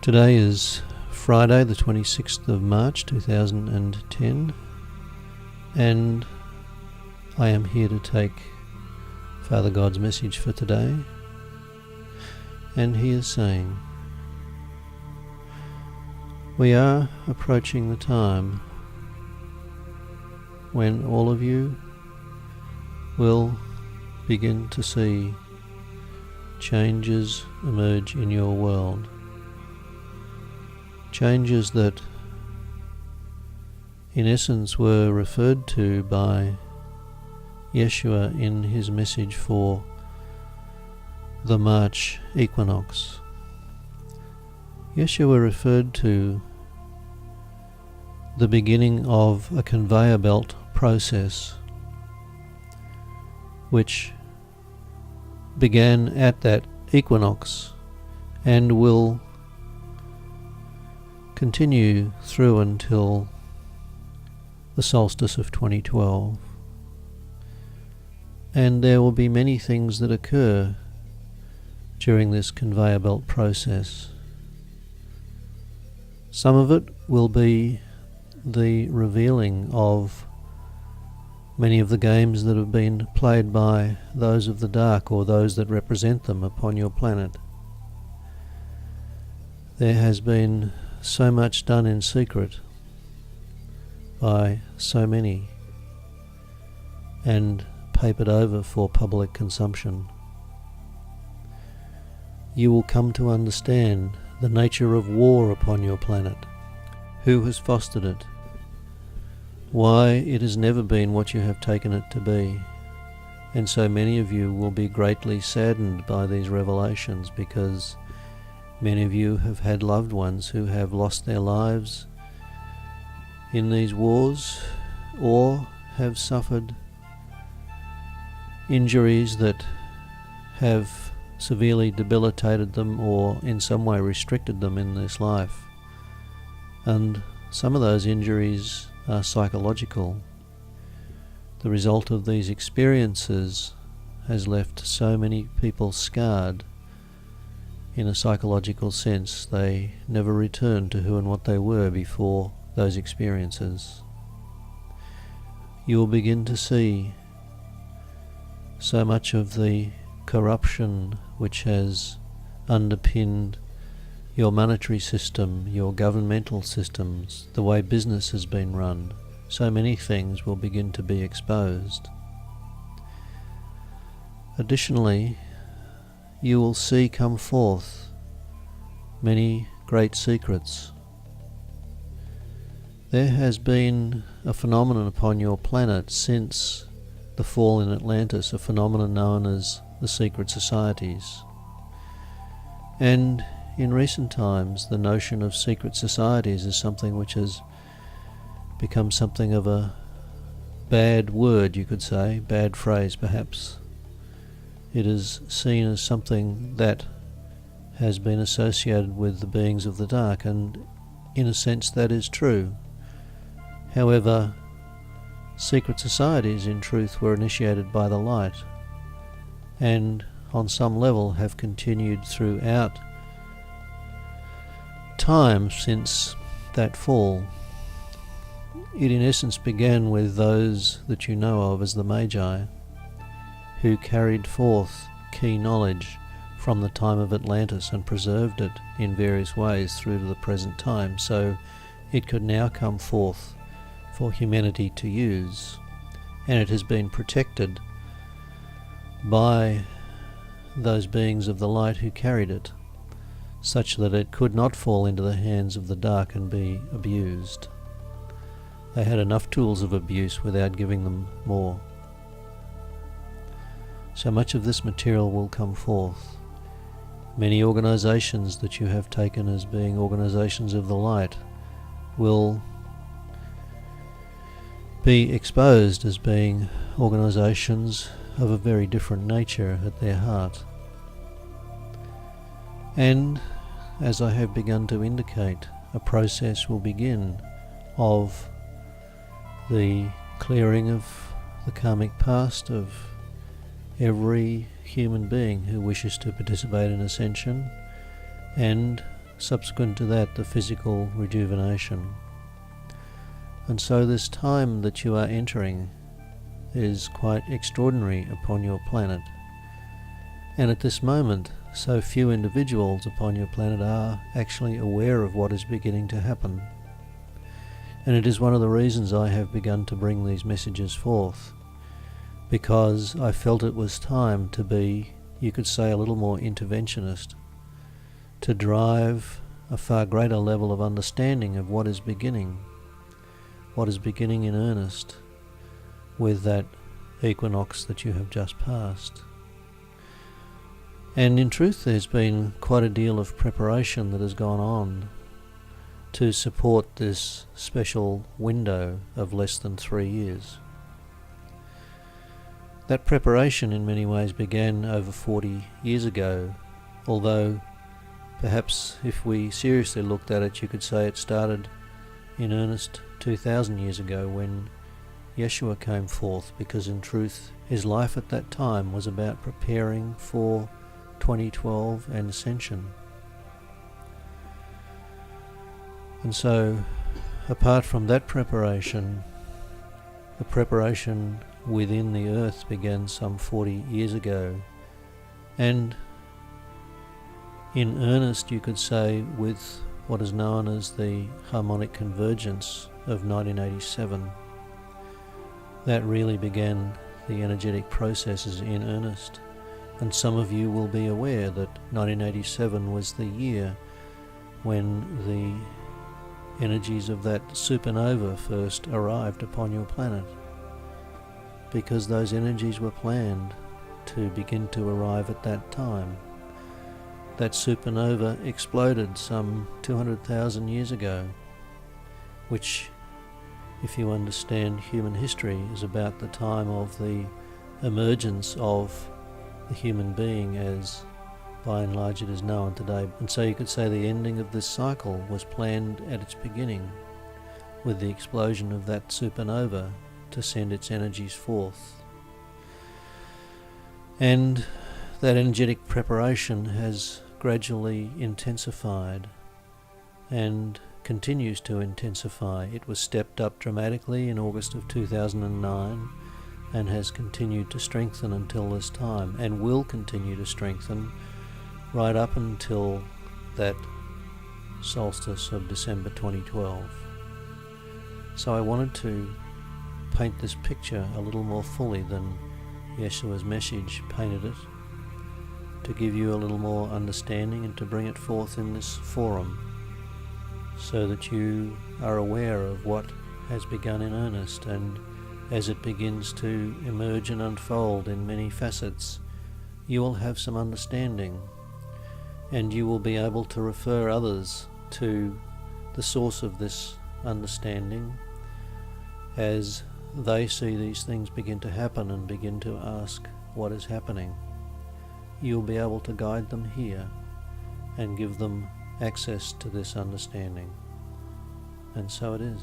Today is Friday the 26th of March 2010, and I am here to take Father God's message for today. And he is saying, we are approaching the time when all of you will begin to see changes emerge in your world. Changes that in essence were referred to by Yeshua in his message for the March equinox. Yeshua referred to the beginning of a conveyor belt process which began at that equinox and will continue through until the solstice of 2012. And there will be many things that occur during this conveyor belt process. Some of it will be the revealing of many of the games that have been played by those of the dark or those that represent them upon your planet. There has been so much done in secret by so many and papered over for public consumption. You will come to understand the nature of war upon your planet, who has fostered it, why it has never been what you have taken it to be. And so many of you will be greatly saddened by these revelations, because many of you have had loved ones who have lost their lives in these wars or have suffered injuries that have severely debilitated them or in some way restricted them in this life. And some of those injuries are psychological. The result of these experiences has left so many people scarred in a psychological sense. They never returned to who and what they were before those experiences. You will begin to see so much of the corruption which has underpinned your monetary system, your governmental systems, the way business has been run. So many things will begin to be exposed. Additionally, you will see come forth many great secrets. There has been a phenomenon upon your planet since the fall in Atlantis, a phenomenon known as the secret societies. And in recent times, the notion of secret societies is something which has become something of a bad word, you could say, bad phrase perhaps. It is seen as something that has been associated with the beings of the dark, and in a sense that is true. However, secret societies in truth were initiated by the light, and on some level have continued throughout time since that fall. It in essence began with those that you know of as the Magi, who carried forth key knowledge from the time of Atlantis and preserved it in various ways through to the present time, so it could now come forth for humanity to use. And it has been protected by those beings of the light who carried it, such that it could not fall into the hands of the dark and be abused. They had enough tools of abuse without giving them more. So much of this material will come forth. Many organizations that you have taken as being organizations of the light will be exposed as being organizations of a very different nature at their heart. And as I have begun to indicate, a process will begin of the clearing of the karmic past of every human being who wishes to participate in ascension, and subsequent to that, the physical rejuvenation. And so this time that you are entering is quite extraordinary upon your planet. And at this moment, so few individuals upon your planet are actually aware of what is beginning to happen. And it is one of the reasons I have begun to bring these messages forth, because I felt it was time to be, you could say, a little more interventionist, to drive a far greater level of understanding of what is beginning in earnest with that equinox that you have just passed. And in truth, there's been quite a deal of preparation that has gone on to support this special window of less than 3 years. That preparation in many ways began over 40 years ago, although perhaps if we seriously looked at it, you could say it started in earnest 2,000 years ago when Yeshua came forth, because in truth his life at that time was about preparing for 2012 and ascension. And so, apart from that preparation, the preparation within the earth began some 40 years ago, and in earnest, you could say, with what is known as the harmonic convergence of 1987. That really began the energetic processes in earnest. And some of you will be aware that 1987 was the year when the energies of that supernova first arrived upon your planet, because those energies were planned to begin to arrive at that time. That supernova exploded some 200,000 years ago, which, if you understand human history, is about the time of the emergence of the human being as by and large it is known today. And so you could say the ending of this cycle was planned at its beginning with the explosion of that supernova to send its energies forth. And that energetic preparation has gradually intensified and continues to intensify. It was stepped up dramatically in August of 2009 and has continued to strengthen until this time, and will continue to strengthen right up until that solstice of December 2012. So I wanted to paint this picture a little more fully than Yeshua's message painted it, to give you a little more understanding and to bring it forth in this forum, so that you are aware of what has begun in earnest, and as it begins to emerge and unfold in many facets, you will have some understanding, and you will be able to refer others to the source of this understanding as they see these things begin to happen and begin to ask what is happening. You'll be able to guide them here and give them access to this understanding. And so it is.